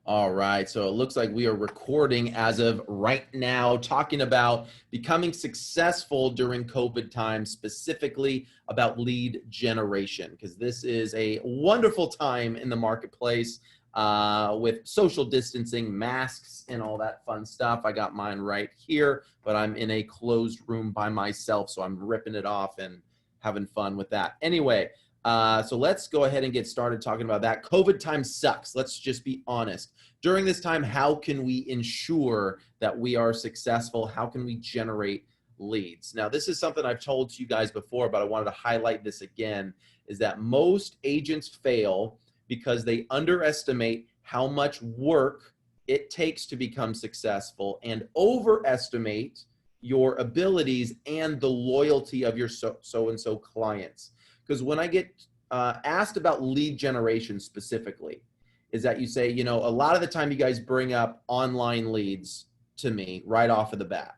All right, so it looks like we are recording as of right now, talking about becoming successful during COVID time, specifically about lead generation, because this is a wonderful time in the marketplace with social distancing, masks, and all that fun stuff. I got mine right here, but I'm in a closed room by myself, so I'm ripping it off and having fun with that. Anyway, so let's go ahead and get started talking about that. COVID time sucks. Let's just be honest. During this time, how can we ensure that we are successful? How can we generate leads? Now, this is something I've told you guys before, but I wanted to highlight this again, is that most agents fail because they underestimate how much work it takes to become successful and overestimate your abilities and the loyalty of your so-and-so clients. Because when I get asked about lead generation specifically, is that you say, you know, a lot of the time you guys bring up online leads to me right off of the bat.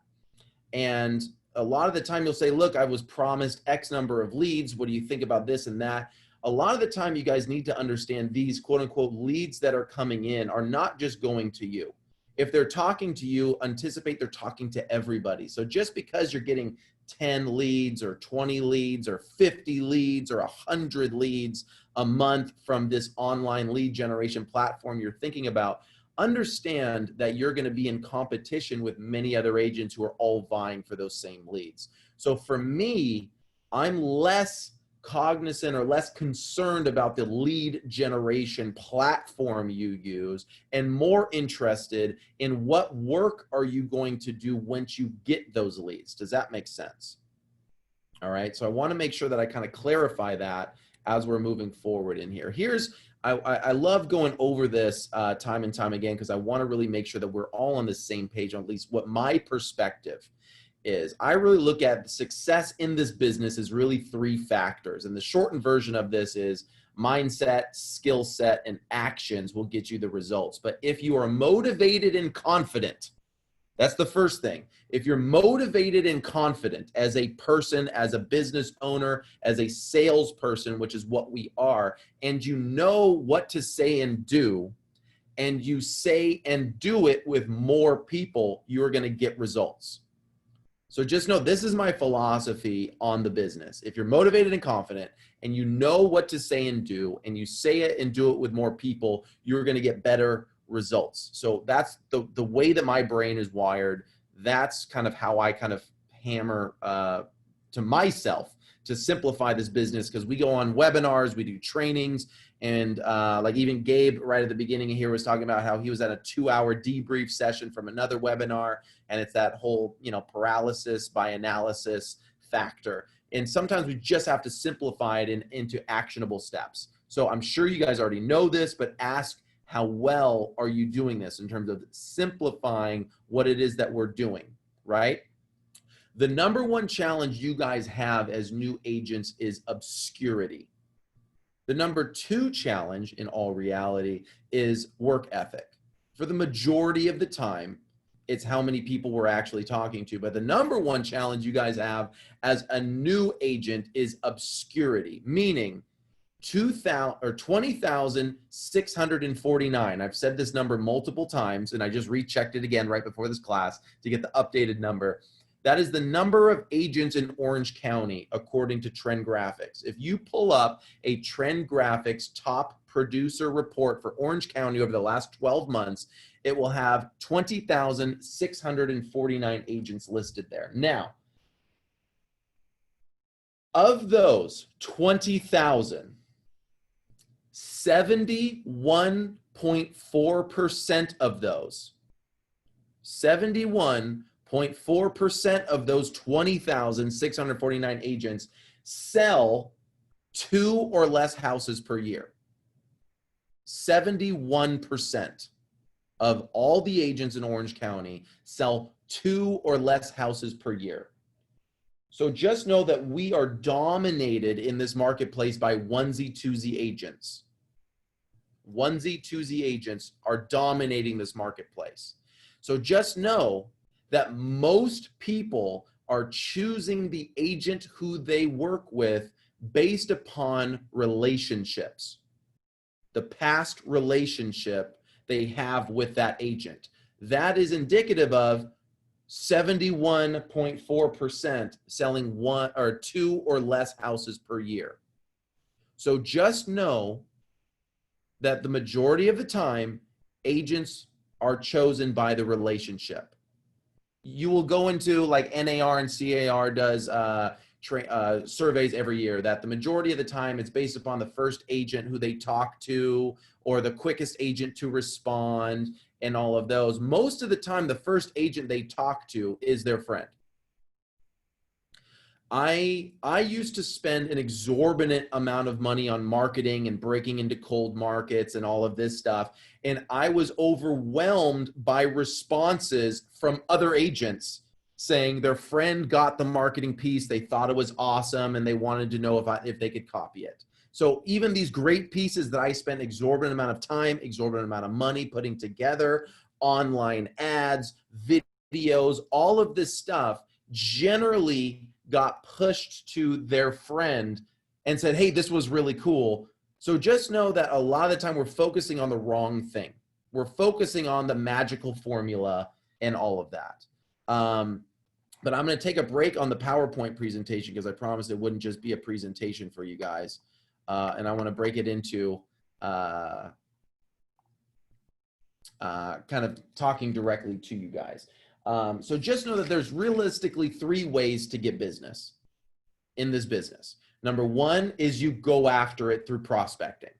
And a lot of the time you'll say, look, I was promised X number of leads. What do you think about this and that? A lot of the time you guys need to understand these quote unquote leads that are coming in are not just going to you. If they're talking to you, anticipate they're talking to everybody. So just because you're getting 10 leads or 20 leads or 50 leads or 100 leads a month from this online lead generation platform you're thinking about, understand that you're going to be in competition with many other agents who are all vying for those same leads. So for me, I'm less cognizant or less concerned about the lead generation platform you use and more interested in what work are you going to do once you get those leads. Does that make sense? All right, so I want to make sure that I kind of clarify that as we're moving forward in here. I love going over this time and time again because I want to really make sure that we're all on the same page on at least what my perspective is. I really look at success in this business is really 3 factors. And the shortened version of this is mindset, skill set, and actions will get you the results. But if you are motivated and confident, that's the first thing. If you're motivated and confident as a person, as a business owner, as a salesperson, which is what we are, and you know what to say and do, and you say and do it with more people, you're going to get results. So just know this is my philosophy on the business. If you're motivated and confident and you know what to say and do, and you say it and do it with more people, you're going to get better results. So that's the way that my brain is wired. That's kind of how I kind of hammer to myself to simplify this business, because we go on webinars, we do trainings, and like even Gabe right at the beginning here was talking about how he was at a 2-hour debrief session from another webinar, and it's that whole, you know, paralysis by analysis factor. And sometimes we just have to simplify it into actionable steps. So I'm sure you guys already know this, but ask, how well are you doing this in terms of simplifying what it is that we're doing, right? The number 1 challenge you guys have as new agents is obscurity. The number 2 challenge in all reality is work ethic. For the majority of the time, it's how many people we're actually talking to. But the number 1 challenge you guys have as a new agent is obscurity, meaning 20,649. I've said this number multiple times, and I just rechecked it again right before this class to get the updated number. That is the number of agents in Orange County, according to Trend Graphics. If you pull up a Trend Graphics top producer report for Orange County over the last 12 months, it will have 20,649 agents listed there. Now, of those 20,000, 71.4% of those, 71.4% of those 20,649 agents sell 2 or less houses per year. 71% of all the agents in Orange County sell 2 or less houses per year. So just know that we are dominated in this marketplace by onesie-twosie agents. Onesie-twosie agents are dominating this marketplace. So just know that most people are choosing the agent who they work with based upon relationships. The past relationship they have with that agent. That is indicative of 71.4% selling one or two or less houses per year. So just know that the majority of the time, agents are chosen by the relationship. You will go into like NAR and CAR does surveys every year that the majority of the time it's based upon the first agent who they talk to or the quickest agent to respond and all of those. Most of the time, the first agent they talk to is their friend. I used to spend an exorbitant amount of money on marketing and breaking into cold markets and all of this stuff. And I was overwhelmed by responses from other agents saying their friend got the marketing piece, they thought it was awesome, and they wanted to know if they could copy it. So even these great pieces that I spent exorbitant amount of time, exorbitant amount of money putting together, online ads, videos, all of this stuff generally got pushed to their friend and said, hey, this was really cool. So just know that a lot of the time we're focusing on the wrong thing. We're focusing on the magical formula and all of that. But I'm going to take a break on the PowerPoint presentation because I promised it wouldn't just be a presentation for you guys. And I want to break it into kind of talking directly to you guys. So just know that there's realistically 3 ways to get business in this business. Number 1 is you go after it through prospecting.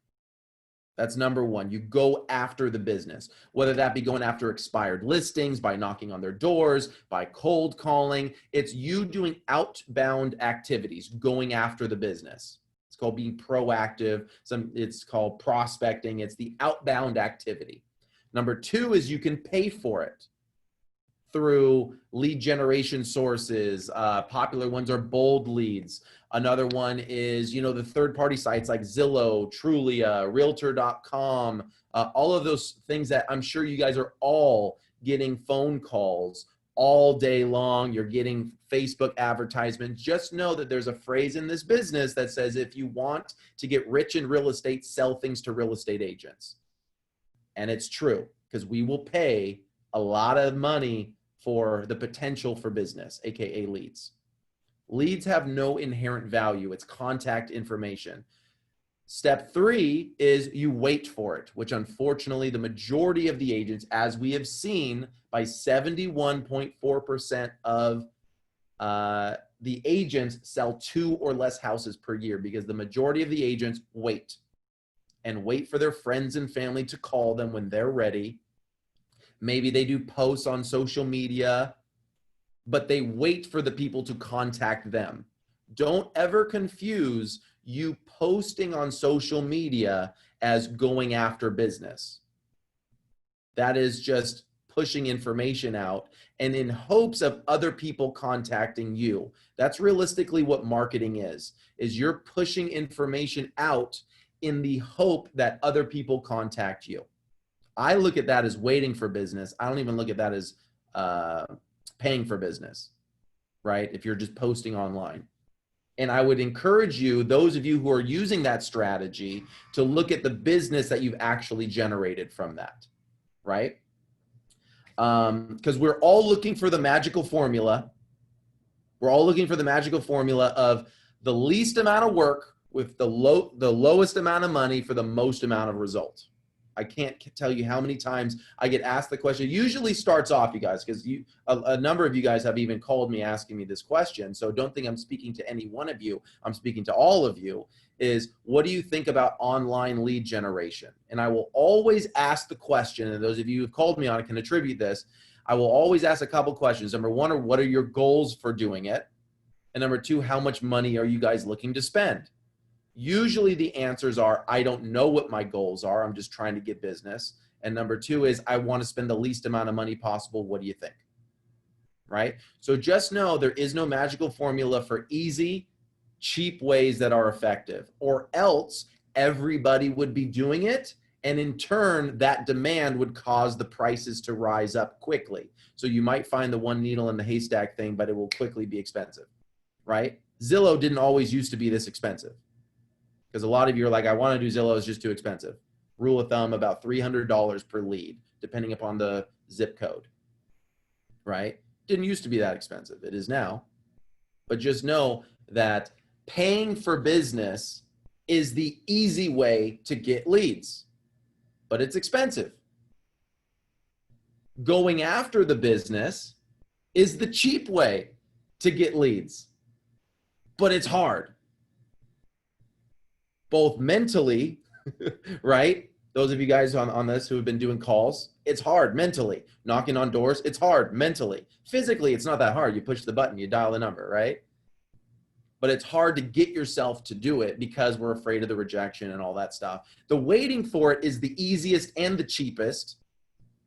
That's number 1. You go after the business, whether that be going after expired listings, by knocking on their doors, by cold calling. It's you doing outbound activities, going after the business. It's called being proactive. It's called prospecting. It's the outbound activity. Number 2 is you can pay for it through lead generation sources. Popular ones are bold leads. Another one is, the third-party sites like Zillow, Trulia, Realtor.com, all of those things that I'm sure you guys are all getting phone calls all day long. You're getting Facebook advertisements. Just know that there's a phrase in this business that says, if you want to get rich in real estate, sell things to real estate agents. And it's true, because we will pay a lot of money for the potential for business, AKA leads. Leads have no inherent value. It's contact information. Step 3 is you wait for it, which unfortunately the majority of the agents, as we have seen by 71.4% of the agents sell 2 or less houses per year, because the majority of the agents wait for their friends and family to call them when they're ready. Maybe they do posts on social media, but they wait for the people to contact them. Don't ever confuse you posting on social media as going after business. That is just pushing information out and in hopes of other people contacting you. That's realistically what marketing is you're pushing information out in the hope that other people contact you. I look at that as waiting for business. I don't even look at that as paying for business, right? If you're just posting online. And I would encourage you, those of you who are using that strategy, to look at the business that you've actually generated from that, right? Because we're all looking for the magical formula. We're all looking for the magical formula of the least amount of work with the lowest amount of money for the most amount of results. I can't tell you how many times I get asked the question. It usually starts off, you guys, because a number of you guys have even called me asking me this question. So don't think I'm speaking to any one of you. I'm speaking to all of you. Is what do you think about online lead generation? And I will always ask the question, and those of you who have called me on it can attribute this. I will always ask a couple questions. Number 1, what are your goals for doing it? And number 2, how much money are you guys looking to spend? Usually the answers are, I don't know what my goals are. I'm just trying to get business. And number 2 is, I want to spend the least amount of money possible. What do you think? Right? So just know there is no magical formula for easy, cheap ways that are effective, or else everybody would be doing it. And in turn, that demand would cause the prices to rise up quickly. So you might find the one needle in the haystack thing, but it will quickly be expensive, right? Zillow didn't always used to be this expensive. Because a lot of you are like, I want to do Zillow, it's just too expensive. Rule of thumb, about $300 per lead, depending upon the zip code, right? Didn't used to be that expensive. It is now. But just know that paying for business is the easy way to get leads, but it's expensive. Going after the business is the cheap way to get leads, but it's hard. Both mentally, right? Those of you guys on this who have been doing calls, it's hard mentally. Knocking on doors, it's hard mentally. Physically, it's not that hard. You push the button, you dial the number, right? But it's hard to get yourself to do it because we're afraid of the rejection and all that stuff. The waiting for it is the easiest and the cheapest,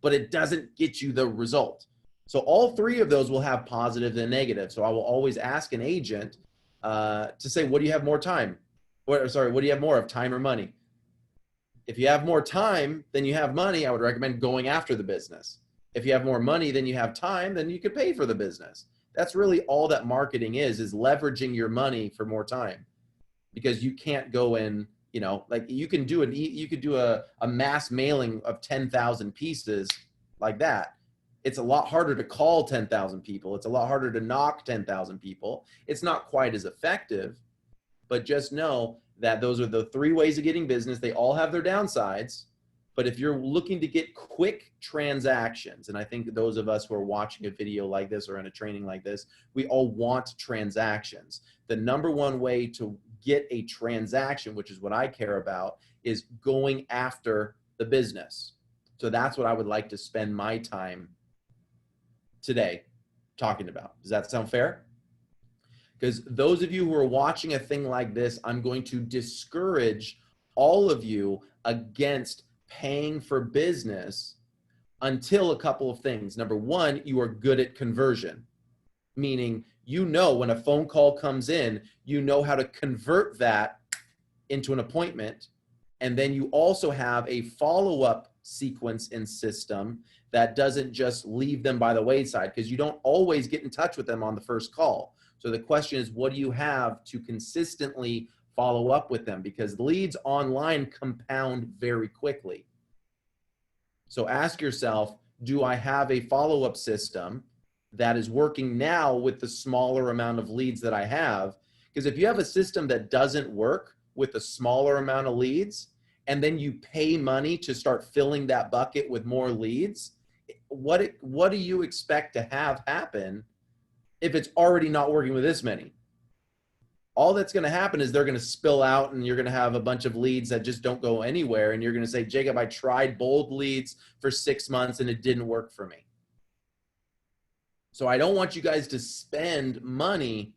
but it doesn't get you the result. So all three of those will have positives and negatives. So I will always ask an agent to say, what do you have more time? What do you have more of, time or money? If you have more time than you have money, I would recommend going after the business. If you have more money than you have time, then you could pay for the business. That's really all that marketing is leveraging your money for more time, because you can't go in, you know, like you could do a mass mailing of 10,000 pieces like that. It's a lot harder to call 10,000 people. It's a lot harder to knock 10,000 people. It's not quite as effective, but just know that those are the three ways of getting business. They all have their downsides. But if you're looking to get quick transactions, and I think those of us who are watching a video like this or in a training like this, we all want transactions. The number one way to get a transaction, which is what I care about, is going after the business. So that's what I would like to spend my time today talking about. Does that sound fair? Because those of you who are watching a thing like this, I'm going to discourage all of you against paying for business until a couple of things. Number one, you are good at conversion, meaning you know when a phone call comes in, you know how to convert that into an appointment. And then you also have a follow-up sequence and system that doesn't just leave them by the wayside, because you don't always get in touch with them on the first call. So the question is, what do you have to consistently follow up with them? Because leads online compound very quickly. So ask yourself, do I have a follow-up system that is working now with the smaller amount of leads that I have? Because if you have a system that doesn't work with a smaller amount of leads, and then you pay money to start filling that bucket with more leads, what do you expect to have happen if it's already not working with this many? All that's going to happen is they're going to spill out, and you're going to have a bunch of leads that just don't go anywhere. And you're going to say, Jacob, I tried bold leads for 6 months and it didn't work for me. So I don't want you guys to spend money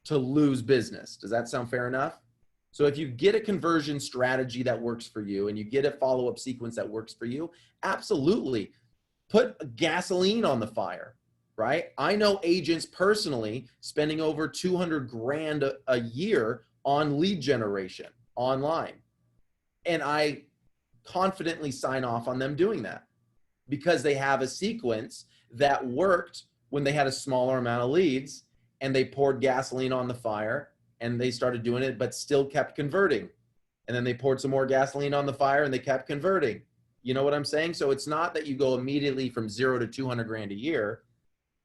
to lose business. Does that sound fair enough? So if you get a conversion strategy that works for you and you get a follow-up sequence that works for you, absolutely put gasoline on the fire. Right? I know agents personally spending over 200 grand a year on lead generation online. And I confidently sign off on them doing that because they have a sequence that worked when they had a smaller amount of leads, and they poured gasoline on the fire and they started doing it, but still kept converting. And then they poured some more gasoline on the fire and they kept converting. You know what I'm saying? So it's not that you go immediately from 0 to 200 grand a year.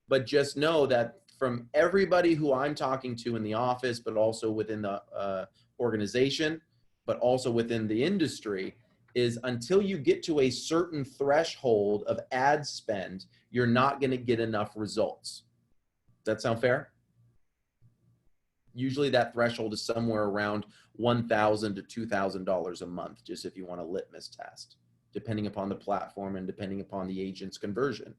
But just know that from everybody who I'm talking to in the office, but also within the organization, but also within the industry, is until you get to a certain threshold of ad spend, you're not going to get enough results. Does that sound fair? Usually that threshold is somewhere around $1,000 to $2,000 a month, just if you want a litmus test, depending upon the platform and depending upon the agent's conversion.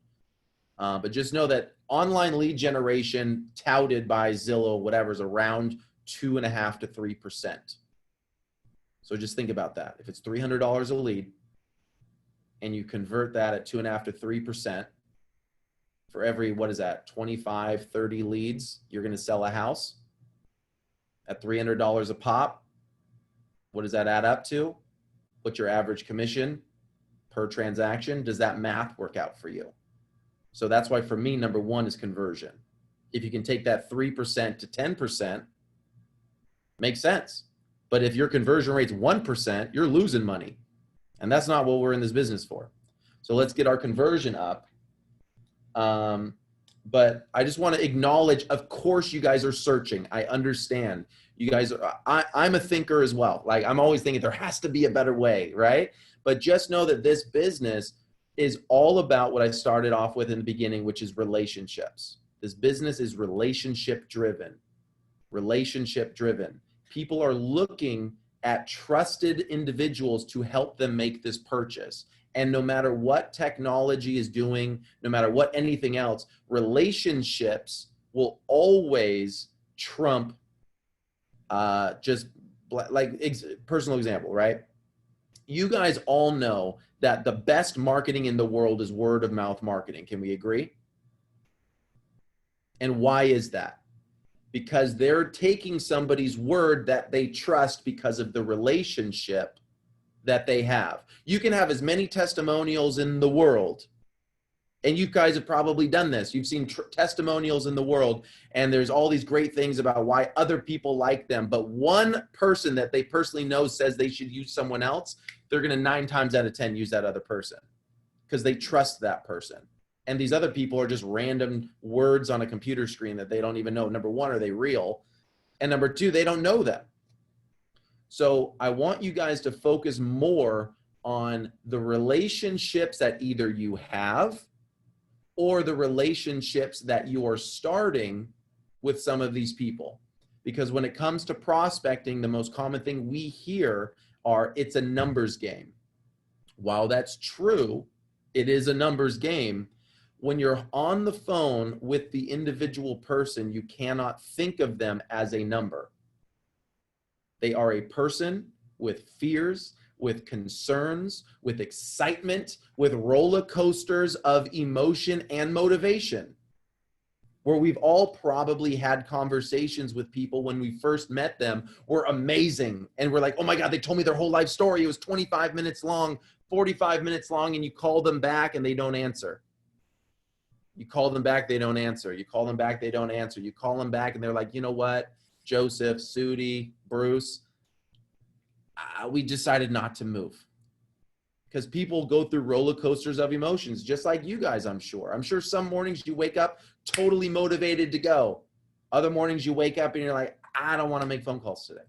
But just know that online lead generation touted by Zillow, whatever, is around 2.5% to 3%. So just think about that. If it's $300 a lead and you convert that at 2.5% to 3%, for every, what is that, 25, 30 leads, you're going to sell a house at $300 a pop. What does that add up to? What's your average commission per transaction? Does that math work out for you? So that's why for me, number one is conversion. If you can take that 3% to 10%, makes sense. But if your conversion rate's 1%, you're losing money. And that's not what we're in this business for. So let's get our conversion up. But I just want to acknowledge, of course, you guys are searching. I understand. You guys are, I'm a thinker as well. Like, I'm always thinking there has to be a better way, right? But just know that this business is all about what I started off with in the beginning, which is relationships. This business is relationship driven. Relationship driven. People are looking at trusted individuals to help them make this purchase. And no matter what technology is doing, no matter what anything else, relationships will always trump just like personal example, right? You guys all know that the best marketing in the world is word of mouth marketing. Can we agree? And why is that? Because they're taking somebody's word that they trust because of the relationship that they have. You can have as many testimonials in the world, and you guys have probably done this. You've seen testimonials in the world, and there's all these great things about why other people like them. But one person that they personally know says they should use someone else, they're going to 9 times out of 10 use that other person because they trust that person. And these other people are just random words on a computer screen that they don't even know. Number one, are they real? And number two, they don't know them. So I want you guys to focus more on the relationships that either you have or the relationships that you are starting with some of these people. Because when it comes to prospecting, the most common thing we hear are it's a numbers game. While that's true, it is a numbers game. When you're on the phone with the individual person, you cannot think of them as a number. They are a person with fears, with concerns, with excitement, with roller coasters of emotion and motivation. Where we've all probably had conversations with people when we first met them were amazing. And we're like, oh my God, they told me their whole life story. It was 25 minutes long, 45 minutes long, and you call them back and they don't answer. You call them back, they don't answer. You call them back, they don't answer. You call them back and they're like, you know what, Joseph, Sudi, Bruce, we decided not to move. Because people go through roller coasters of emotions, just like you guys, I'm sure. I'm sure some mornings you wake up totally motivated to go. Other mornings you wake up and you're like, I don't want to make phone calls today.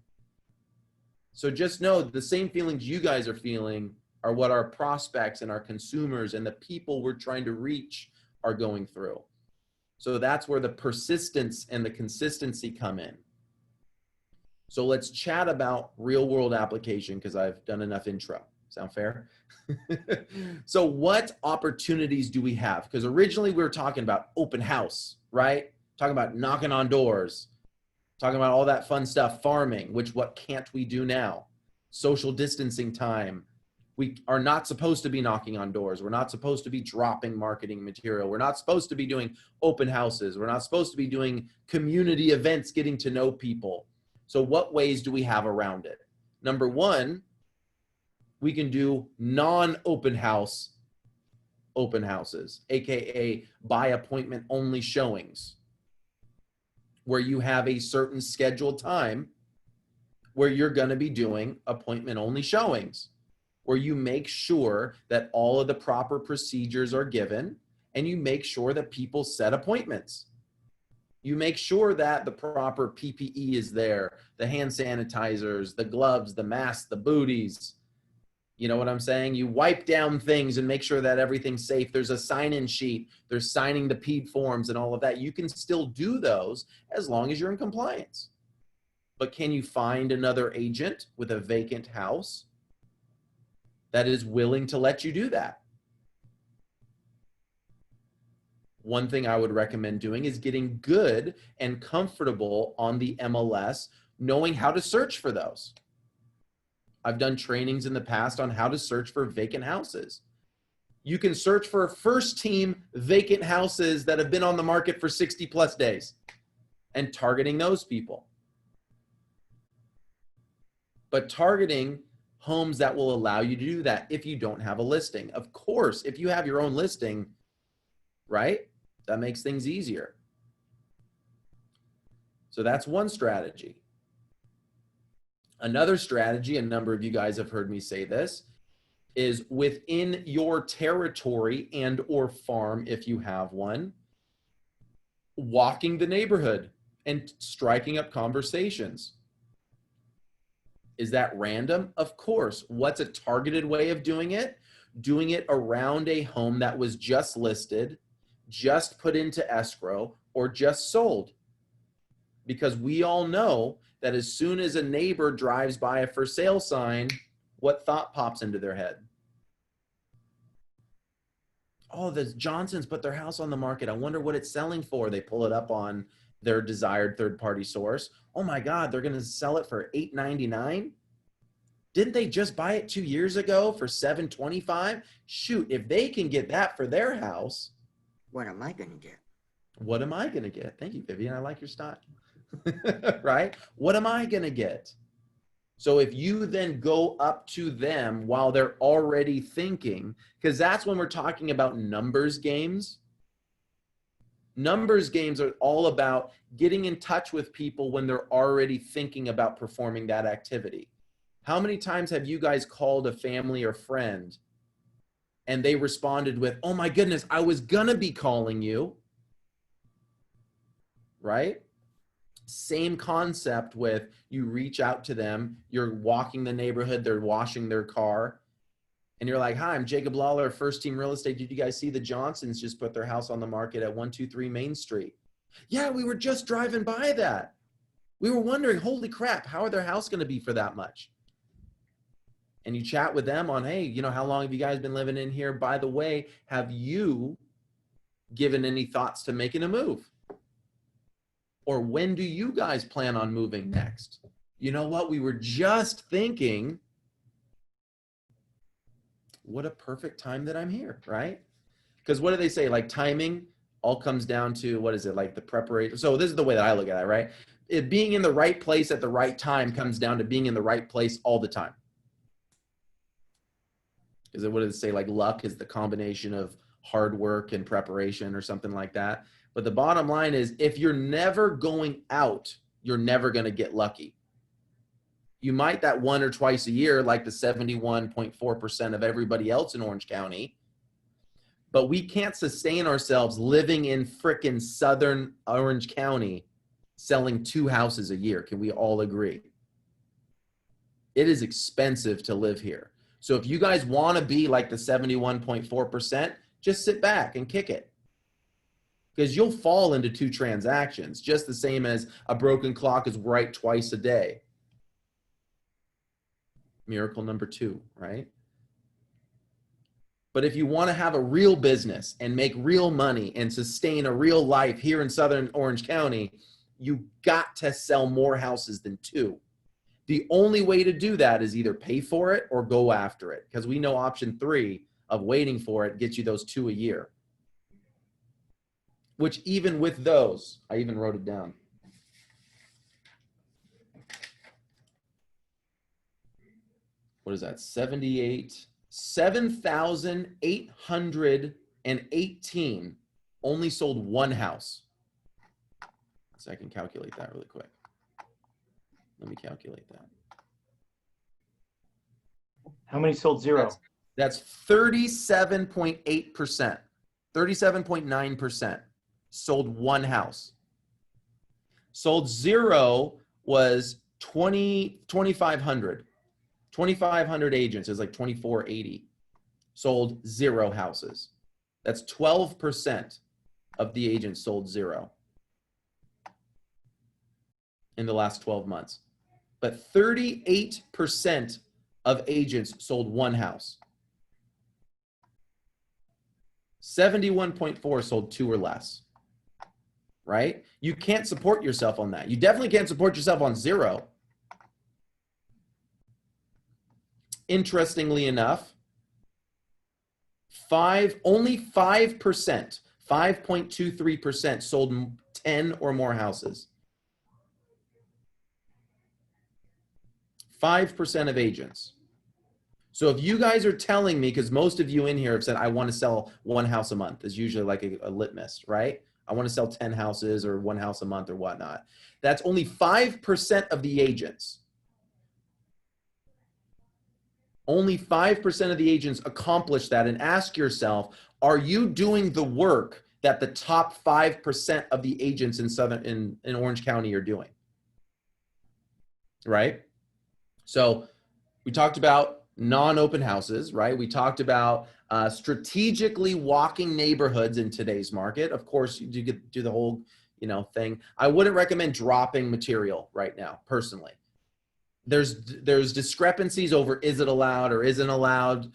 So just know the same feelings you guys are feeling are what our prospects and our consumers and the people we're trying to reach are going through. So that's where the persistence and the consistency come in. So let's chat about real world application because I've done enough intro. Sound fair? So what opportunities do we have? Because originally we were talking about open house, right? Talking about knocking on doors, talking about all that fun stuff, farming, which what can't we do now? Social distancing time. We are not supposed to be knocking on doors. We're not supposed to be dropping marketing material. We're not supposed to be doing open houses. We're not supposed to be doing community events, getting to know people. So what ways do we have around it? Number one, we can do non-open house open houses, AKA by appointment only showings, where you have a certain scheduled time where you're going to be doing appointment only showings, where you make sure that all of the proper procedures are given and you make sure that people set appointments. You make sure that the proper PPE is there, the hand sanitizers, the gloves, the masks, the booties. You know what I'm saying? You wipe down things and make sure that everything's safe. There's a sign-in sheet. There's signing the PED forms and all of that. You can still do those as long as you're in compliance. But can you find another agent with a vacant house that is willing to let you do that? One thing I would recommend doing is getting good and comfortable on the MLS, knowing how to search for those. I've done trainings in the past on how to search for vacant houses. You can search for first team vacant houses that have been on the market for 60 plus days and targeting those people. But targeting homes that will allow you to do that if you don't have a listing. Of course, if you have your own listing, right? That makes things easier. So that's one strategy. Another strategy, a number of you guys have heard me say this, is within your territory and or farm, if you have one, walking the neighborhood and striking up conversations. Is that random? Of course. What's a targeted way of doing it? Doing it around a home that was just listed, just put into escrow, or just sold. Because we all know that as soon as a neighbor drives by a for sale sign, what thought pops into their head? Oh, the Johnsons put their house on the market. I wonder what it's selling for. They pull it up on their desired third-party source. Oh my God, they're going to sell it for $899. Didn't they just buy it 2 years ago for $725? Shoot, if they can get that for their house, what am I going to get? What am I going to get? Thank you, Vivian. I like your style. Right? What am I going to get? So if you then go up to them while they're already thinking, because that's when we're talking about numbers games. Numbers games are all about getting in touch with people when they're already thinking about performing that activity. How many times have you guys called a family or friend and they responded with, oh my goodness, I was gonna be calling you, right? Same concept with you reach out to them, you're walking the neighborhood, they're washing their car, and you're like, hi, I'm Jacob Lawlor, First Team Real Estate. Did you guys see the Johnsons just put their house on the market at 123 Main Street? Yeah, we were just driving by that. We were wondering, holy crap, how are their house gonna be for that much? And you chat with them on, hey, you know, how long have you guys been living in here? By the way, have you given any thoughts to making a move? Or when do you guys plan on moving next? You know what? We were just thinking, what a perfect time that I'm here, right? Because what do they say? Like timing all comes down to, what is it? Like the preparation. So this is the way that I look at it, right? It being in the right place at the right time comes down to being in the right place all the time. Is it, what does it say? Like luck is the combination of hard work and preparation or something like that. But the bottom line is, if you're never going out, you're never going to get lucky. You might that one or twice a year, like the 71.4% of everybody else in Orange County, but we can't sustain ourselves living in frickin' Southern Orange County selling 2 houses a year. Can we all agree? It is expensive to live here. So if you guys want to be like the 71.4%, just sit back and kick it. Because you'll fall into 2 transactions, just the same as a broken clock is right twice a day. Miracle number 2, right? But if you want to have a real business and make real money and sustain a real life here in Southern Orange County, you got to sell more houses than 2. The only way to do that is either pay for it or go after it, because we know option 3 of waiting for it gets you those 2 a year. Which even with those, I even wrote it down. What is that? 7,818 only sold 1 house. So I can calculate that really quick. Let me calculate that. How many sold 0? That's 37.8%, 37.9%. Sold 1 house. Sold 0 was 2,500. 2,500 agents is like 2,480. Sold 0 houses. That's 12% of the agents sold 0 in the last 12 months. But 38% of agents sold 1 house. 71.4 sold 2 or less. Right? You can't support yourself on that. You definitely can't support yourself on 0. Interestingly enough, only 5%, 5.23% sold 10 or more houses. 5% of agents. So if you guys are telling me, because most of you in here have said, I want to sell 1 house a month, is usually like a litmus, right? I want to sell 10 houses or 1 house a month or whatnot. That's only 5% of the agents. Only 5% of the agents accomplish that. And ask yourself, are you doing the work that the top 5% of the agents in Orange County are doing? Right? So we talked about non-open houses, right? We talked about strategically walking neighborhoods in today's market. Of course, you do the whole, thing. I wouldn't recommend dropping material right now, personally. There's discrepancies over is it allowed or isn't allowed.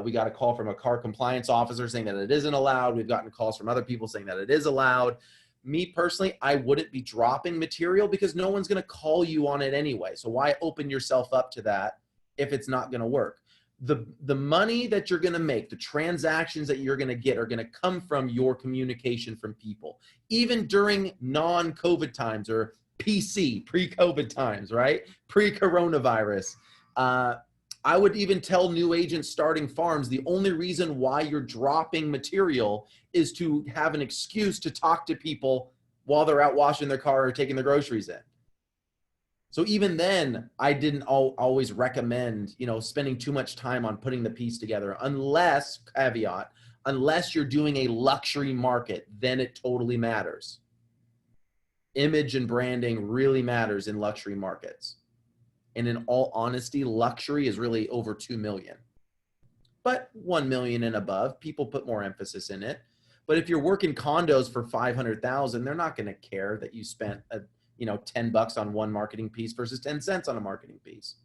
We got a call from a car compliance officer saying that it isn't allowed. We've gotten calls from other people saying that it is allowed. Me personally, I wouldn't be dropping material because no one's going to call you on it anyway. So why open yourself up to that if it's not going to work? The money that you're going to make, the transactions that you're going to get are going to come from your communication from people, even during non-COVID times or PC, pre-COVID times, right? Pre-coronavirus. I would even tell new agents starting farms, the only reason why you're dropping material is to have an excuse to talk to people while they're out washing their car or taking their groceries in. So even then, I didn't always recommend, spending too much time on putting the piece together, unless, caveat, unless you're doing a luxury market, then it totally matters. Image and branding really matters in luxury markets. And in all honesty, luxury is really over 2 million. But 1 million and above, people put more emphasis in it. But if you're working condos for 500,000, they're not going to care that you spent $10 on one marketing piece versus 10 cents on a marketing piece,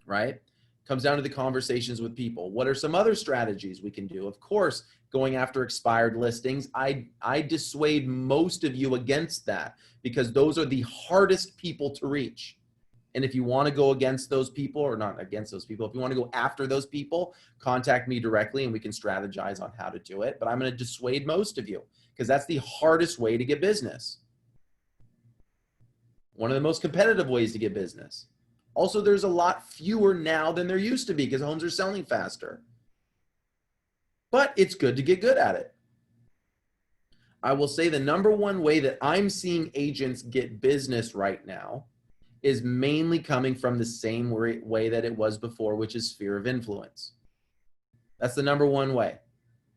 right? Comes down to the conversations with people. What are some other strategies we can do? Of course, going after expired listings. I dissuade most of you against that because those are the hardest people to reach. And if you want to go against those people, or not against those people, if you want to go after those people, contact me directly and we can strategize on how to do it. But I'm going to dissuade most of you because that's the hardest way to get business. One of the most competitive ways to get business. Also, there's a lot fewer now than there used to be because homes are selling faster. But it's good to get good at it. I will say the number one way that I'm seeing agents get business right now is mainly coming from the same way that it was before, which is sphere of influence. That's the number one way.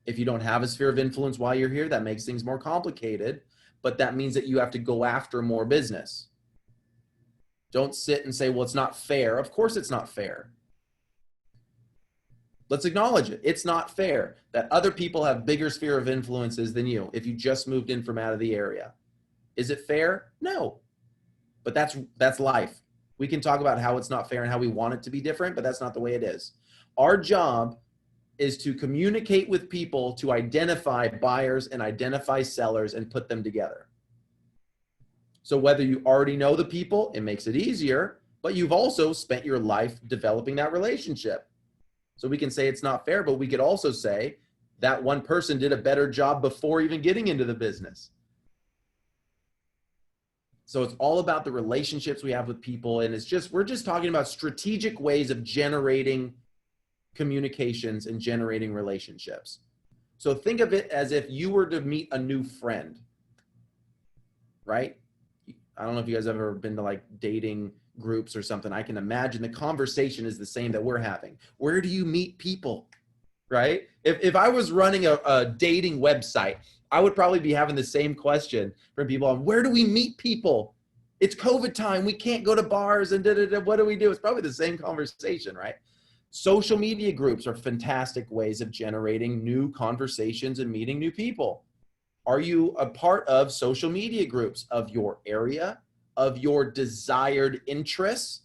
If you don't have a sphere of influence while you're here, that makes things more complicated, but that means that you have to go after more business. Don't sit and say, well, it's not fair. Of course it's not fair. Let's acknowledge it. It's not fair that other people have bigger sphere of influences than you if you just moved in from out of the area. Is it fair? No. But that's life. We can talk about how it's not fair and how we want it to be different, but that's not the way it is. Our job is to communicate with people to identify buyers and identify sellers and put them together. So whether you already know the people, it makes it easier, but you've also spent your life developing that relationship. So we can say it's not fair, but we could also say that one person did a better job before even getting into the business. So it's all about the relationships we have with people. And we're just talking about strategic ways of generating communications and generating relationships. So think of it as if you were to meet a new friend, right? I don't know if you guys have ever been to like dating groups or something. I can imagine the conversation is the same that we're having. Where do you meet people, right? If I was running a dating website, I would probably be having the same question from people on where do we meet people? It's COVID time. We can't go to bars and what do we do? It's probably the same conversation, right? Social media groups are fantastic ways of generating new conversations and meeting new people. Are you a part of social media groups of your area, of your desired interests?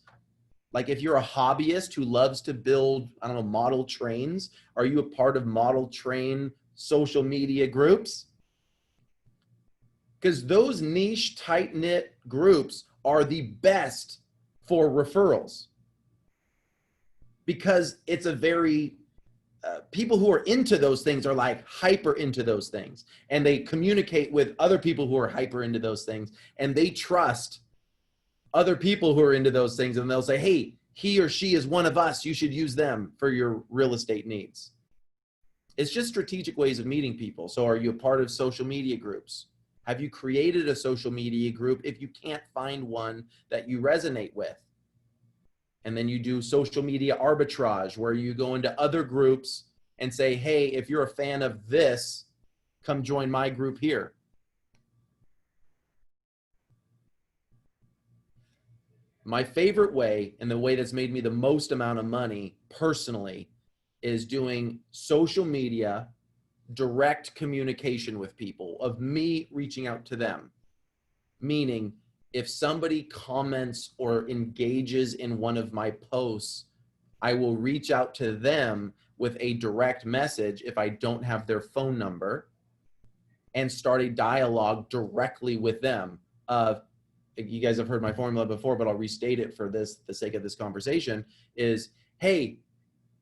Like if you're a hobbyist who loves to build, model trains, are you a part of model train social media groups? Because those niche, tight-knit groups are the best for referrals. Because it's a very, people who are into those things are like hyper into those things. And they communicate with other people who are hyper into those things. And they trust other people who are into those things. And they'll say, hey, he or she is one of us. You should use them for your real estate needs. It's just strategic ways of meeting people. So are you a part of social media groups? Have you created a social media group if you can't find one that you resonate with? And then you do social media arbitrage, where you go into other groups and say, hey, if you're a fan of this, come join my group here. My favorite way, and the way that's made me the most amount of money personally, is doing social media direct communication with people, of me reaching out to them. Meaning, if somebody comments or engages in one of my posts, I will reach out to them with a direct message if I don't have their phone number, and start a dialogue directly with them of, you guys have heard my formula before, but I'll restate it for the sake of this conversation, is, hey,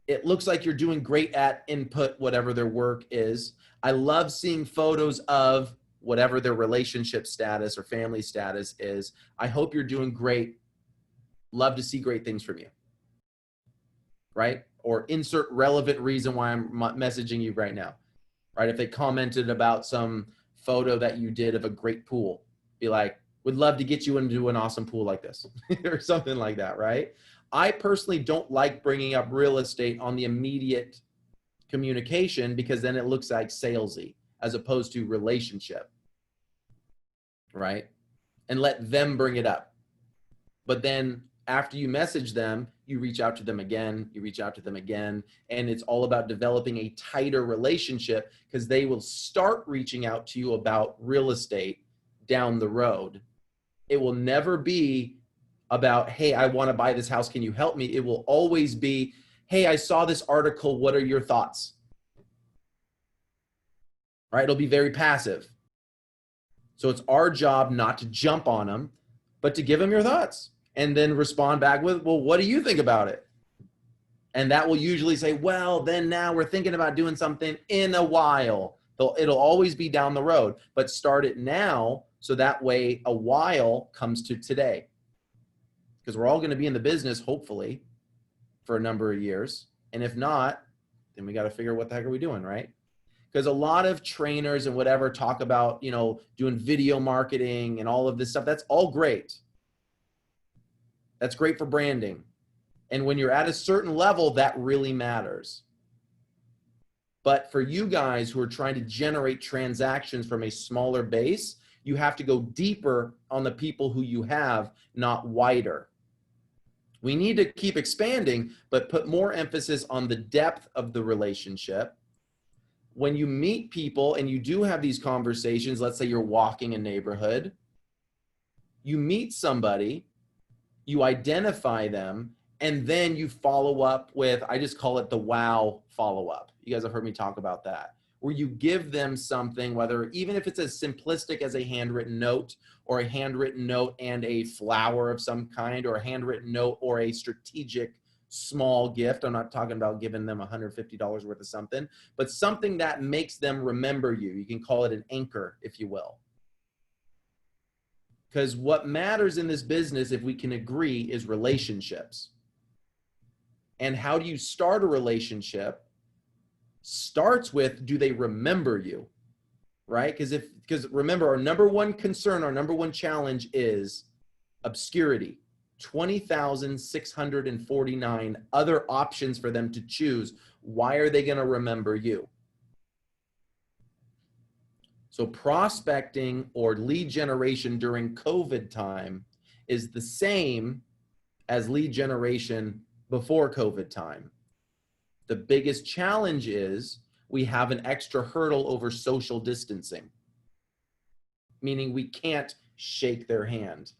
it looks like you're doing great at input, whatever their work is. I love seeing photos of whatever their relationship status or family status is. I hope you're doing great. Love to see great things from you. Right? Or insert relevant reason why I'm messaging you right now. Right? If they commented about some photo that you did of a great pool, be like, would love to get you into an awesome pool like this or something like that, right? I personally don't like bringing up real estate on the immediate communication, because then it looks like salesy as opposed to relationship, right? And let them bring it up. But then after you message them, you reach out to them again, you reach out to them again, and it's all about developing a tighter relationship, because they will start reaching out to you about real estate down the road. It will never be about, hey, I want to buy this house, can you help me? It will always be, hey, I saw this article, what are your thoughts? Right? It'll be very passive. So it's our job not to jump on them, but to give them your thoughts, and then respond back with, well, what do you think about it? And that will usually say, well, then now we're thinking about doing something in a while. It'll always be down the road, but start it now, so that way a while comes to today. Because we're all going to be in the business, hopefully, for a number of years. And if not, then we got to figure out what the heck are we doing, right? Because a lot of trainers and whatever talk about, doing video marketing and all of this stuff. That's all great. That's great for branding. And when you're at a certain level, that really matters. But for you guys who are trying to generate transactions from a smaller base, you have to go deeper on the people who you have, not wider. We need to keep expanding, but put more emphasis on the depth of the relationship. When you meet people and you do have these conversations, let's say you're walking a neighborhood, you meet somebody, you identify them, and then you follow up with, I just call it the wow follow-up. You guys have heard me talk about that, where you give them something, whether even if it's as simplistic as a handwritten note, or a handwritten note and a flower of some kind, or a handwritten note or a strategic small gift. I'm not talking about giving them $150 worth of something, but something that makes them remember you. You can call it an anchor, if you will. Because what matters in this business, if we can agree, is relationships. And how do you start a relationship? Starts with, do they remember you, right? Because remember, our number one concern, our number one challenge is obscurity. 20,649 other options for them to choose. Why are they going to remember you? So prospecting or lead generation during COVID time is the same as lead generation before COVID time. The biggest challenge is we have an extra hurdle over social distancing, meaning we can't shake their hand.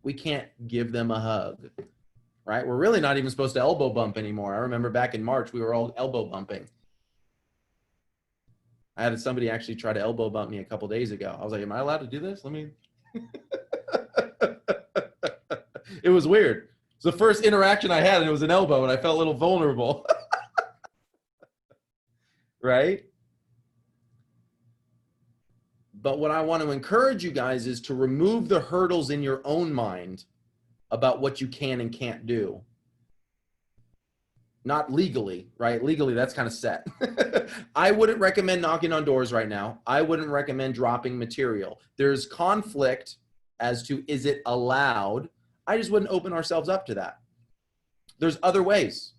We can't give them a hug, right? We're really not even supposed to elbow bump anymore. I remember back in March, we were all elbow bumping. I had somebody actually try to elbow bump me a couple days ago. I was like, am I allowed to do this? Let me. It was weird. It's the first interaction I had, and it was an elbow, and I felt a little vulnerable. Right? But what I want to encourage you guys is to remove the hurdles in your own mind about what you can and can't do. Not legally, right? Legally, that's kind of set. I wouldn't recommend knocking on doors right now. I wouldn't recommend dropping material. There's conflict as to, is it allowed? I just wouldn't open ourselves up to that. There's other ways.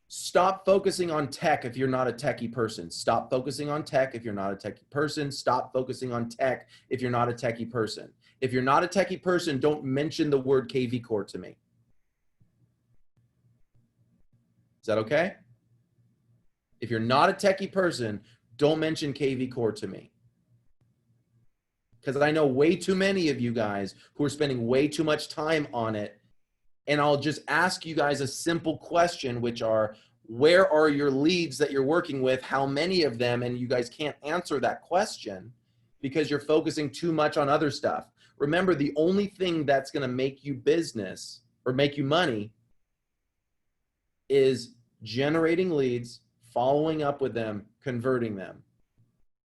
Stop focusing on tech if you're not a techie person. Stop focusing on tech if you're not a techie person. Stop focusing on tech if you're not a techie person. If you're not a techie person, don't mention the word KV Core to me. Is that okay? If you're not a techie person, don't mention KV Core to me. Because I know way too many of you guys who are spending way too much time on it. And I'll just ask you guys a simple question, which are, where are your leads that you're working with? How many of them? And you guys can't answer that question because you're focusing too much on other stuff. Remember, the only thing that's going to make you business or make you money is generating leads, following up with them, converting them.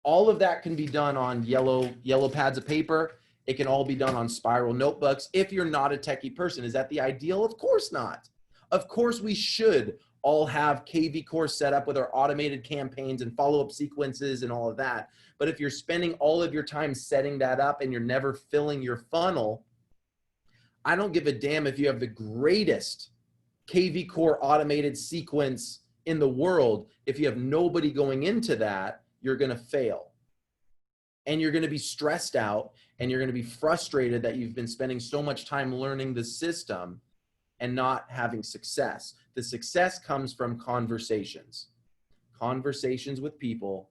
All of that can be done on yellow pads of paper. It can all be done on spiral notebooks if you're not a techie person. Is that the ideal? Of course not. Of course we should all have KV Core set up with our automated campaigns and follow-up sequences and all of that. But if you're spending all of your time setting that up and you're never filling your funnel, I don't give a damn if you have the greatest KV Core automated sequence in the world. If you have nobody going into that, you're going to fail. And you're going to be stressed out and you're going to be frustrated that you've been spending so much time learning the system and not having success. The success comes from conversations. Conversations with people.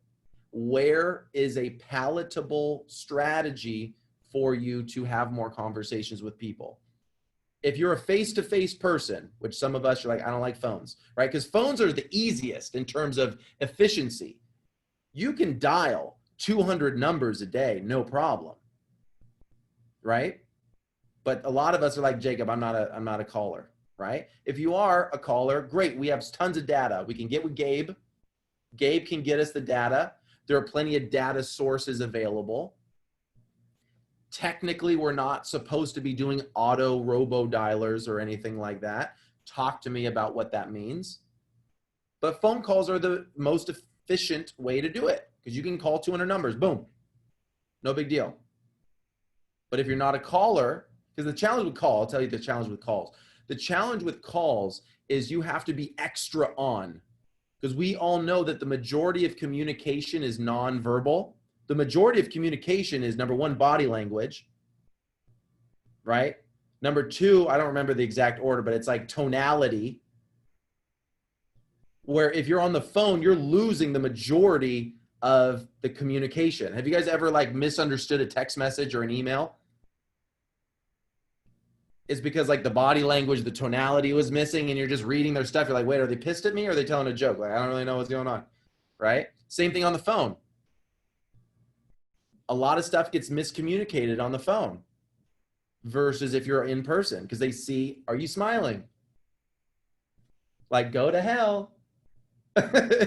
Where is a palatable strategy for you to have more conversations with people? If you're a face-to-face person, which some of us are like, I don't like phones, right? Because phones are the easiest in terms of efficiency. You can dial 200 numbers a day, no problem, right? But a lot of us are like, Jacob, I'm not a caller, right? If you are a caller, great. We have tons of data. We can get with Gabe. Gabe can get us the data. There are plenty of data sources available. Technically, we're not supposed to be doing auto robo dialers or anything like that. Talk to me about what that means. But phone calls are the most efficient way to do it because you can call 200 numbers, boom, no big deal. But if you're not a caller, because the challenge with call, I'll tell you the challenge with calls. The challenge with calls is you have to be extra on because we all know that the majority of communication is nonverbal. The majority of communication is, number one, body language, right? Number two, I don't remember the exact order, but it's like tonality, where if you're on the phone, you're losing the majority of the communication. Have you guys ever like misunderstood a text message or an email? It's because like the body language, the tonality was missing and you're just reading their stuff. You're like, wait, are they pissed at me or are they telling a joke? Like, I don't really know what's going on, right? Same thing on the phone. A lot of stuff gets miscommunicated on the phone versus if you're in person because they see, are you smiling? Like, go to hell.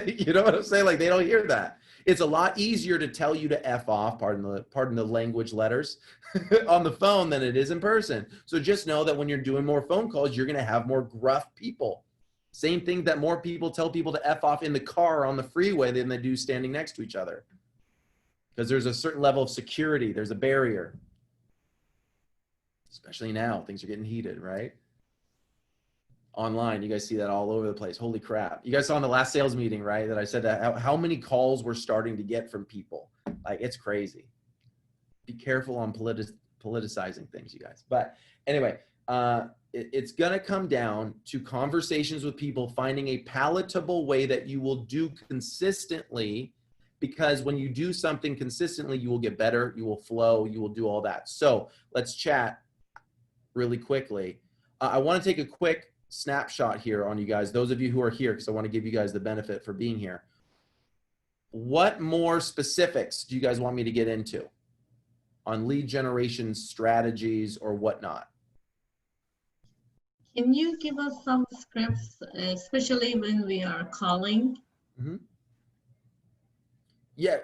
You know what I'm saying? Like, they don't hear that. It's a lot easier to tell you to F off, pardon the language letters, on the phone than it is in person. So just know that when you're doing more phone calls, you're going to have more gruff people. Same thing that more people tell people to F off in the car on the freeway than they do standing next to each other. Because there's a certain level of security. There's a barrier. Especially now, things are getting heated, right? Online, you guys see that all over the place. Holy crap. You guys saw in the last sales meeting, right, that I said that how many calls we're starting to get from people. Like, it's crazy. Be careful on politicizing things, you guys. But anyway, it's going to come down to conversations with people, finding a palatable way that you will do consistently, because when you do something consistently, you will get better, you will flow, you will do all that. So let's chat really quickly. I want to take a quick snapshot here on you guys, those of you who are here, because I want to give you guys the benefit for being here. What more specifics do you guys want me to get into on lead generation strategies or whatnot? Can you give us some scripts, especially when we are calling? Mm-hmm. Yeah,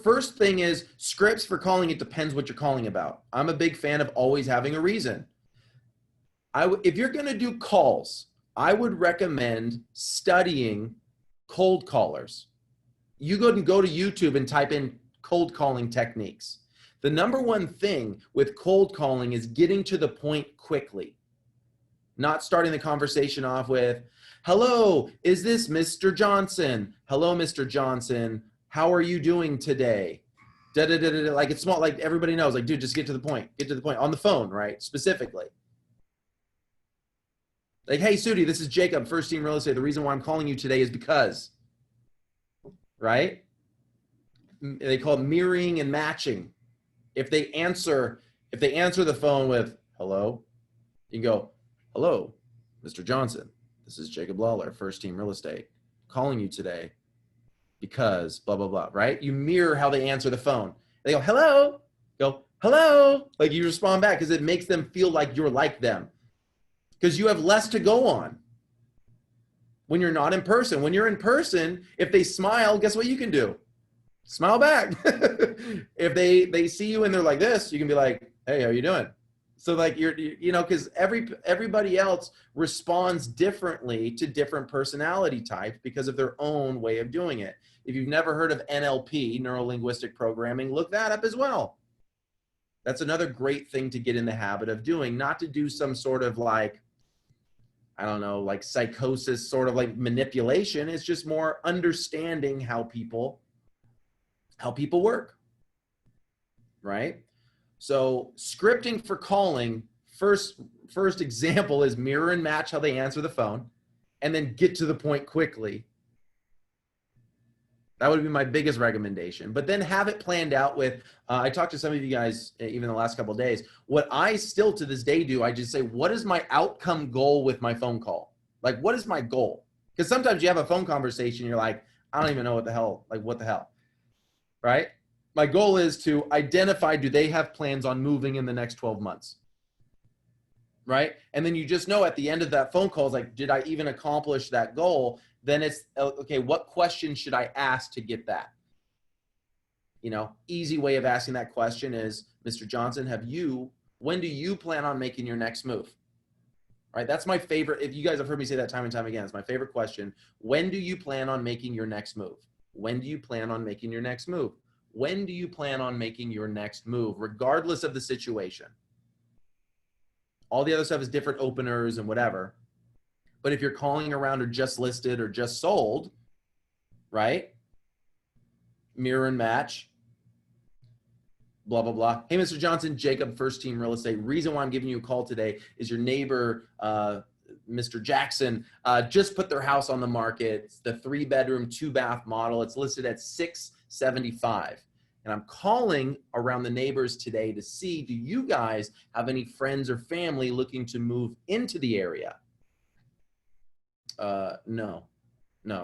first thing is scripts for calling. It depends what you're calling about. I'm a big fan of always having a reason. If you're going to do calls, I would recommend studying cold callers. You go to YouTube and type in cold calling techniques. The number one thing with cold calling is getting to the point quickly. Not starting the conversation off with, hello, is this Mr. Johnson? Hello, Mr. Johnson. How are you doing today? Da, da, da, da, da. Like it's small, like everybody knows, like, dude, just get to the point. Get to the point on the phone, right? Specifically. Like, hey, Sudi, this is Jacob, First Team Real Estate. The reason why I'm calling you today is because, right? They call it mirroring and matching. If they answer the phone with hello, you can go, hello, Mr. Johnson. This is Jacob Lawlor, First Team Real Estate. Calling you today because blah, blah, blah, right? You mirror how they answer the phone. They go, hello, like you respond back because it makes them feel like you're like them because you have less to go on when you're not in person. When you're in person, if they smile, guess what you can do? Smile back. If they see you and they're like this, you can be like, hey, how you doing? So like because everybody else responds differently to different personality types because of their own way of doing it. If you've never heard of NLP, neuro-linguistic programming, look that up as well. That's another great thing to get in the habit of doing, not to do some sort of like, I don't know, like psychosis, sort of like manipulation. It's just more understanding how people work, right? So scripting for calling, first example is mirror and match how they answer the phone and then get to the point quickly. That would be my biggest recommendation. But then have it planned out with, I talked to some of you guys even the last couple of days. What I still to this day do, I just say, what is my outcome goal with my phone call? Like, what is my goal? Because sometimes you have a phone conversation, you're like, I don't even know what the hell, right? My goal is to identify, do they have plans on moving in the next 12 months? Right? And then you just know at the end of that phone call, it's like, did I even accomplish that goal? Then it's, okay, what question should I ask to get that? Easy way of asking that question is, Mr. Johnson, when do you plan on making your next move? Right? That's my favorite. If you guys have heard me say that time and time again, it's my favorite question. When do you plan on making your next move? When do you plan on making your next move? When do you plan on making your next move, regardless of the situation? All the other stuff is different openers and whatever. But if you're calling around or just listed or just sold, right? Mirror and match, blah, blah, blah. Hey, Mr. Johnson, Jacob, First Team Real Estate. Reason why I'm giving you a call today is your neighbor, Mr. Jackson, just put their house on the market. It's the 3-bedroom, 2-bath model. It's listed at $675,000. And I'm calling around the neighbors today to see, do you guys have any friends or family looking to move into the area? No,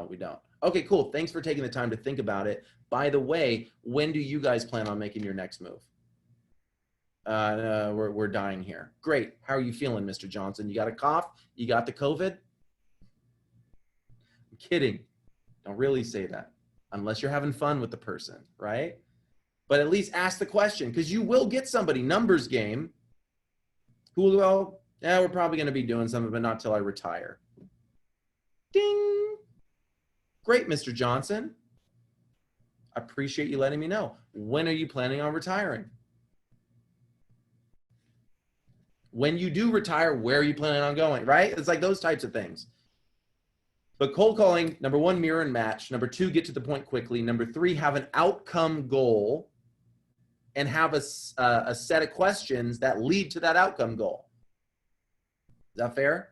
we don't. Okay, cool. Thanks for taking the time to think about it. By the way, when do you guys plan on making your next move? We're dying here. Great. How are you feeling, Mr. Johnson? You got a cough? You got the COVID? I'm kidding. Don't really say that unless you're having fun with the person, right? But at least ask the question, because you will get somebody, numbers game, who will go, yeah, we're probably going to be doing something, but not till I retire. Ding. Great, Mr. Johnson. I appreciate you letting me know. When are you planning on retiring? When you do retire, where are you planning on going, right? It's like those types of things. But cold calling, number 1, mirror and match. Number 2, get to the point quickly. Number 3, have an outcome goal and have a set of questions that lead to that outcome goal. Is that fair?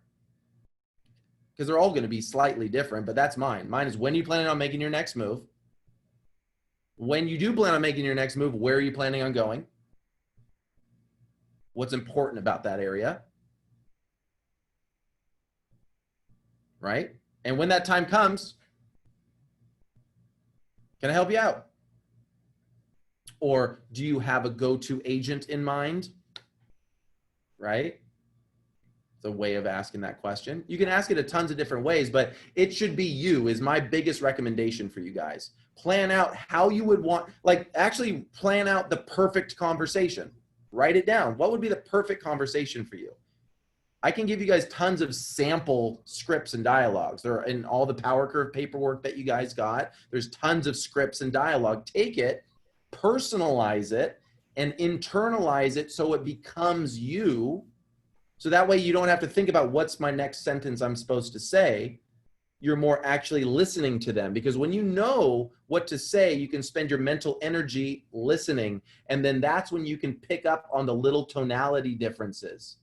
Because they're all going to be slightly different, but that's mine. Mine is, when are you planning on making your next move? When you do plan on making your next move, where are you planning on going? What's important about that area? Right? And when that time comes, can I help you out? Or do you have a go-to agent in mind? Right? It's a way of asking that question. You can ask it a tons of different ways, but it should be you is my biggest recommendation for you guys. Plan out how you would want, like actually plan out the perfect conversation. Write it down. What would be the perfect conversation for you? I can give you guys tons of sample scripts and dialogues. They're in all the Power Curve paperwork that you guys got. There's tons of scripts and dialogue. Take it, personalize it, and internalize it so it becomes you, So that way you don't have to think about what's my next sentence I'm supposed to say. You're more actually listening to them, because when you know what to say, you can spend your mental energy listening. And then that's when you can pick up on the little tonality differences.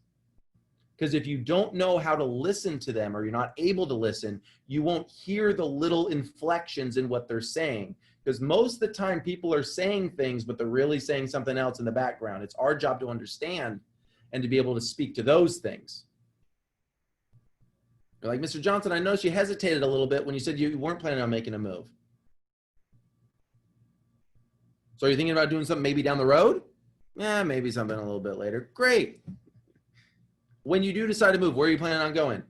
Because if you don't know how to listen to them, or you're not able to listen, you won't hear the little inflections in what they're saying. Because most of the time people are saying things, but they're really saying something else in the background. It's our job to understand and to be able to speak to those things. You're like, Mr. Johnson, I noticed you hesitated a little bit when you said you weren't planning on making a move. So are you thinking about doing something maybe down the road? Yeah, maybe something a little bit later. Great. When you do decide to move, where are you planning on going?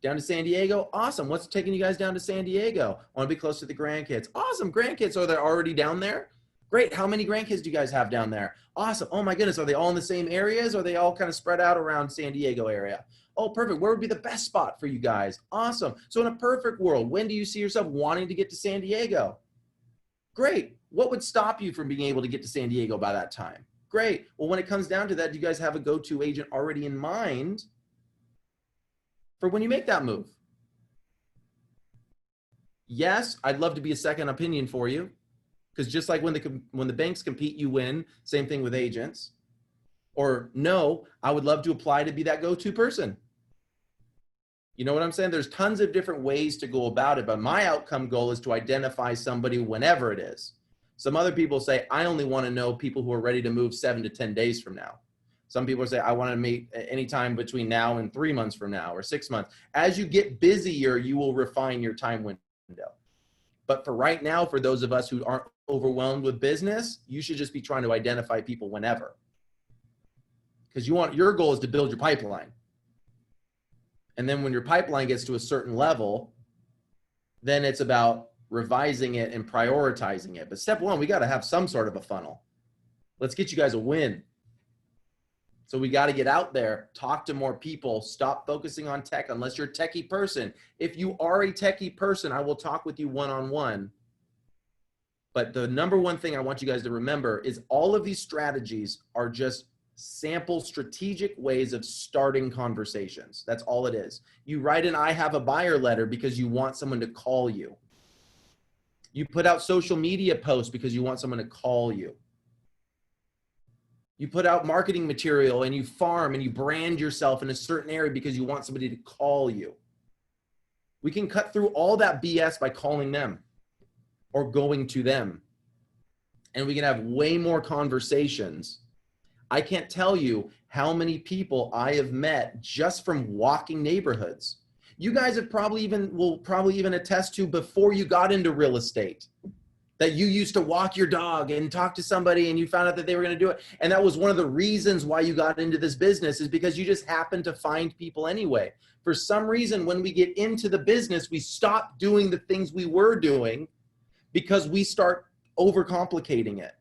Down to San Diego? Awesome. What's taking you guys down to San Diego? I want to be close to the grandkids. Awesome. Grandkids, are they already down there? Great. How many grandkids do you guys have down there? Awesome. Oh my goodness. Are they all in the same areas? Or are they all kind of spread out around San Diego area? Oh, perfect. Where would be the best spot for you guys? Awesome. So in a perfect world, when do you see yourself wanting to get to San Diego? Great. What would stop you from being able to get to San Diego by that time? Great. Well, when it comes down to that, do you guys have a go-to agent already in mind for when you make that move? Yes, I'd love to be a second opinion for you, because just like when the banks compete, you win. Same thing with agents. Or no, I would love to apply to be that go-to person. You know what I'm saying? There's tons of different ways to go about it, but my outcome goal is to identify somebody whenever it is. Some other people say, I only want to know people who are ready to move 7 to 10 days from now. Some people say, I want to meet anytime between now and 3 months from now, or 6 months. As you get busier, you will refine your time window. But for right now, for those of us who aren't overwhelmed with business, you should just be trying to identify people whenever. Because your goal is to build your pipeline. And then when your pipeline gets to a certain level, then it's about revising it and prioritizing it. But step one, we got to have some sort of a funnel. Let's get you guys a win. So we got to get out there, talk to more people, stop focusing on tech unless you're a techie person. If you are a techie person, I will talk with you one-on-one. But the number one thing I want you guys to remember is all of these strategies are just sample strategic ways of starting conversations. That's all it is. You write an I have a buyer letter because you want someone to call you. You put out social media posts because you want someone to call you. You put out marketing material and you farm and you brand yourself in a certain area because you want somebody to call you. We can cut through all that BS by calling them or going to them. And we can have way more conversations. I can't tell you how many people I have met just from walking neighborhoods. You guys have will probably even attest to before you got into real estate, that you used to walk your dog and talk to somebody and you found out that they were going to do it. And that was one of the reasons why you got into this business, is because you just happened to find people anyway. For some reason, when we get into the business, we stop doing the things we were doing because we start overcomplicating it.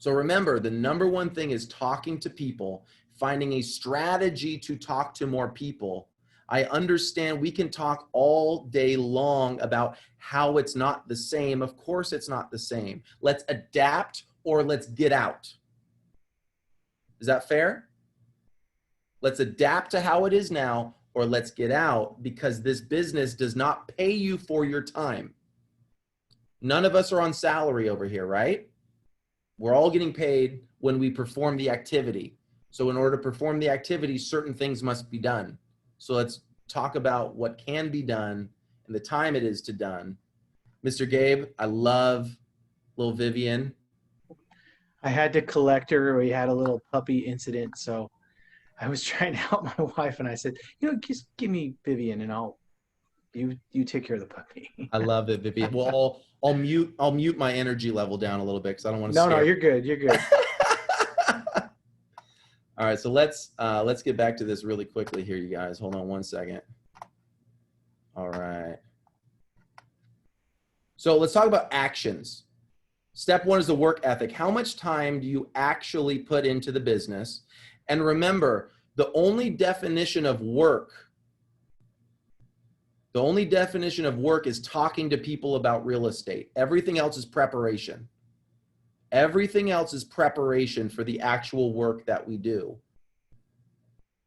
So remember, the number one thing is talking to people, finding a strategy to talk to more people. I understand we can talk all day long about how it's not the same. Of course it's not the same. Let's adapt or let's get out. Is that fair? Let's adapt to how it is now or let's get out, because this business does not pay you for your time. None of us are on salary over here, right? We're all getting paid when we perform the activity. So in order to perform the activity, certain things must be done. So let's talk about what can be done and the time it is to done. Mr. Gabe, I love little Vivian. I had to collect her. We had a little puppy incident, so I was trying to help my wife, and I said, just give me Vivian, and you take care of the puppy. I love it, Vivian. Well, I'll mute my energy level down a little bit because I don't want to. No, you're good. You're good. All right, so let's get back to this really quickly here, you guys. Hold on one second. All right. So let's talk about actions. Step one is the work ethic. How much time do you actually put into the business? And remember, the only definition of work is talking to people about real estate. Everything else is preparation. Everything else is preparation for the actual work that we do.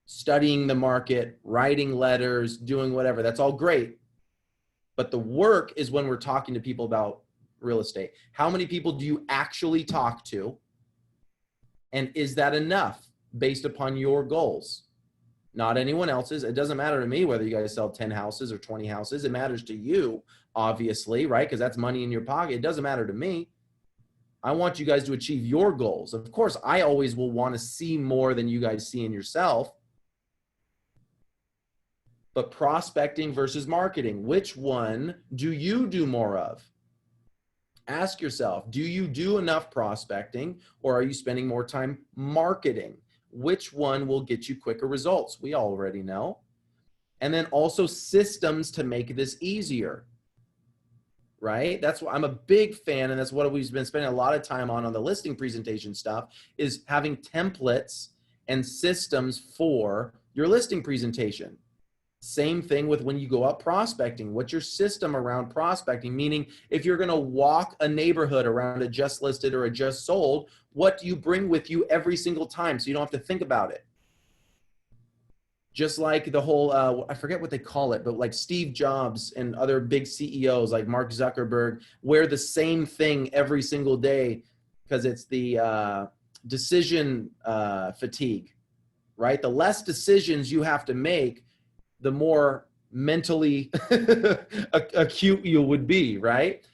Studying the market, writing letters, doing whatever, that's all great. But the work is when we're talking to people about real estate. How many people do you actually talk to? And is that enough based upon your goals? Not anyone else's. It doesn't matter to me whether you guys sell 10 houses or 20 houses. It matters to you, obviously, right? Because that's money in your pocket. It doesn't matter to me. I want you guys to achieve your goals. Of course, I always will want to see more than you guys see in yourself. But prospecting versus marketing, which one do you do more of? Ask yourself, do you do enough prospecting, or are you spending more time marketing? Which one will get you quicker results? We already know. And then also systems to make this easier, right? That's what I'm a big fan, and that's what we've been spending a lot of time on the listing presentation stuff, is having templates and systems for your listing presentation. Same thing with when you go out prospecting. What's your system around prospecting? Meaning, if you're going to walk a neighborhood around a just listed or a just sold, what do you bring with you every single time so you don't have to think about it? Just like the whole, I forget what they call it, but like Steve Jobs and other big CEOs like Mark Zuckerberg wear the same thing every single day because it's the decision fatigue, right? The less decisions you have to make, the more mentally acute you would be, right?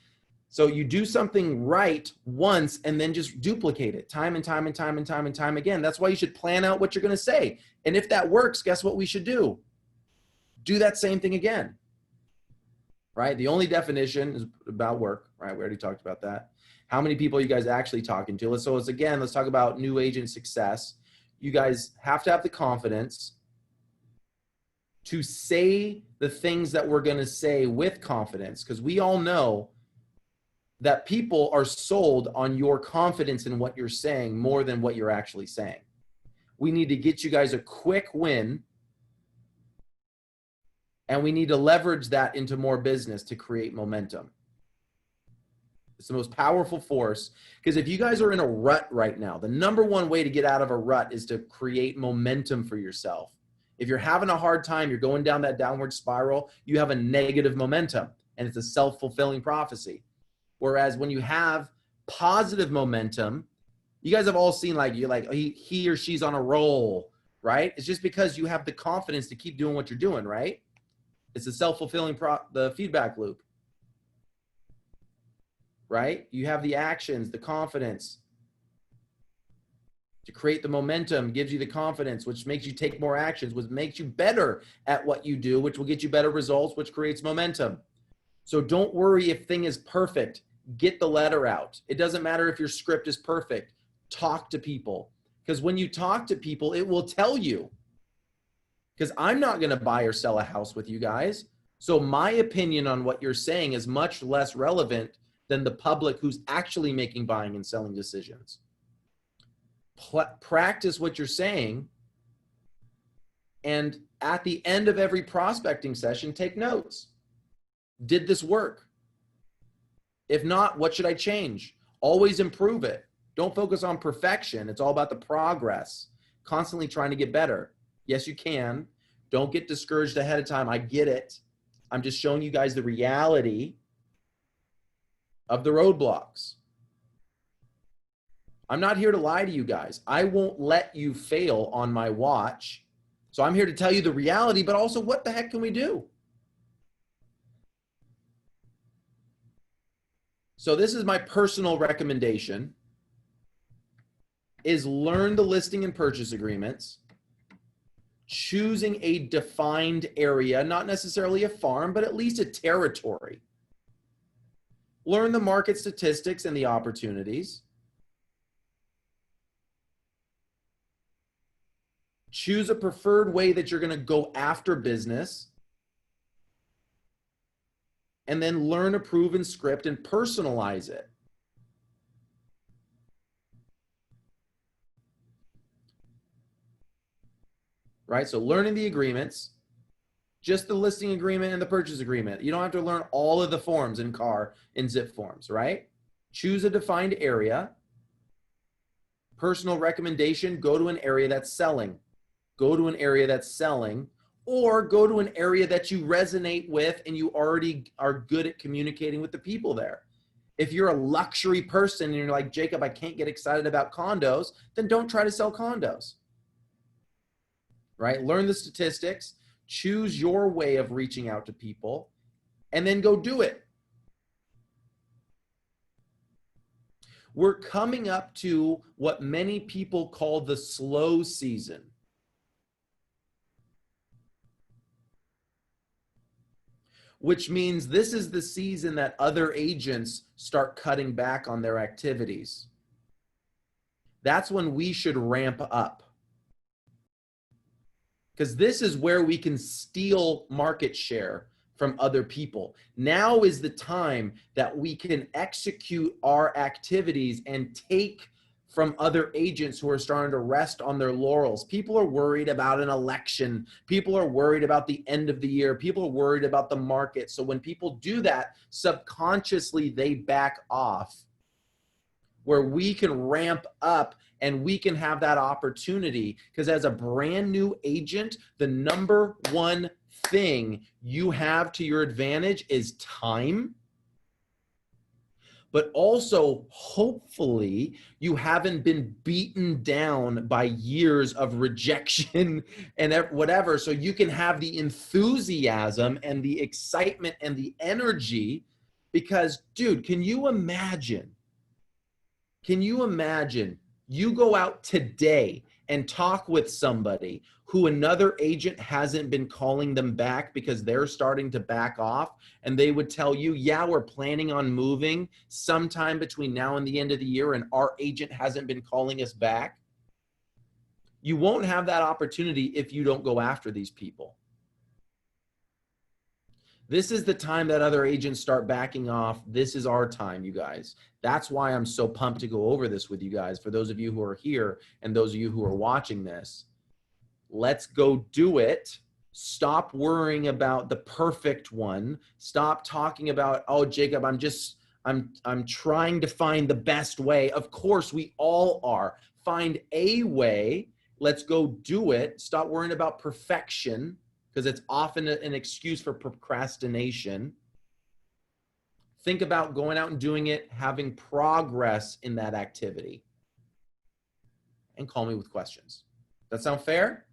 So you do something right once and then just duplicate it time and time and time and time and time again. That's why you should plan out what you're going to say. And if that works, guess what we should do? Do that same thing again, right? The only definition is about work, right? We already talked about that. How many people are you guys actually talking to? Let's talk about new agent success. You guys have to have the confidence to say the things that we're going to say with confidence, because we all know that people are sold on your confidence in what you're saying more than what you're actually saying. We need to get you guys a quick win, and we need to leverage that into more business to create momentum. It's the most powerful force, because if you guys are in a rut right now, the number one way to get out of a rut is to create momentum for yourself. If you're having a hard time, you're going down that downward spiral, you have a negative momentum, and it's a self-fulfilling prophecy. Whereas when you have positive momentum, you guys have all seen he or she's on a roll, right? It's just because you have the confidence to keep doing what you're doing, right? It's a self-fulfilling the feedback loop, right? You have the actions, the confidence to create the momentum, gives you the confidence, which makes you take more actions, which makes you better at what you do, which will get you better results, which creates momentum. So don't worry if thing is perfect. Get the letter out. It doesn't matter if your script is perfect. Talk to people, because when you talk to people, it will tell you. Because I'm not going to buy or sell a house with you guys. So my opinion on what you're saying is much less relevant than the public who's actually making buying and selling decisions. Practice what you're saying, and at the end of every prospecting session, take notes. Did this work? If not, what should I change? Always improve it. Don't focus on perfection. It's all about the progress. Constantly trying to get better. Yes, you can. Don't get discouraged ahead of time. I get it. I'm just showing you guys the reality of the roadblocks. I'm not here to lie to you guys. I won't let you fail on my watch. So I'm here to tell you the reality, but also what the heck can we do? So this is my personal recommendation, is learn the listing and purchase agreements, choosing a defined area, not necessarily a farm, but at least a territory. Learn the market statistics and the opportunities. Choose a preferred way that you're going to go after business. And then learn a proven script and personalize it. Right? So learning the agreements, just the listing agreement and the purchase agreement. You don't have to learn all of the forms in zip forms, right? Choose a defined area Personal recommendation, go to an area that's selling. Go to an area that's selling, or go to an area that you resonate with and you already are good at communicating with the people there. If you're a luxury person and you're like, Jacob, I can't get excited about condos, then don't try to sell condos, right? Learn the statistics, choose your way of reaching out to people, and then go do it. We're coming up to what many people call the slow season. Which means this is the season that other agents start cutting back on their activities. That's when we should ramp up. Because this is where we can steal market share from other people. Now is the time that we can execute our activities and take from other agents who are starting to rest on their laurels. People are worried about an election. People are worried about the end of the year. People are worried about the market. So when people do that, subconsciously they back off, where we can ramp up and we can have that opportunity. Because as a brand new agent, the number one thing you have to your advantage is time. But also, hopefully, you haven't been beaten down by years of rejection and whatever. So you can have the enthusiasm and the excitement and the energy. Because, dude, can you imagine you go out today and talk with somebody who another agent hasn't been calling them back because they're starting to back off, and they would tell you, yeah, we're planning on moving sometime between now and the end of the year, and our agent hasn't been calling us back? You won't have that opportunity if you don't go after these people. This is the time that other agents start backing off. This is our time, you guys. That's why I'm so pumped to go over this with you guys. For those of you who are here and those of you who are watching this, let's go do it. Stop worrying about the perfect one. Stop talking about, oh, Jacob, I'm trying to find the best way. Of course, we all are. Find a way. Let's go do it. Stop worrying about perfection, because it's often an excuse for procrastination. Think about going out and doing it, having progress in that activity. And call me with questions. That sound fair?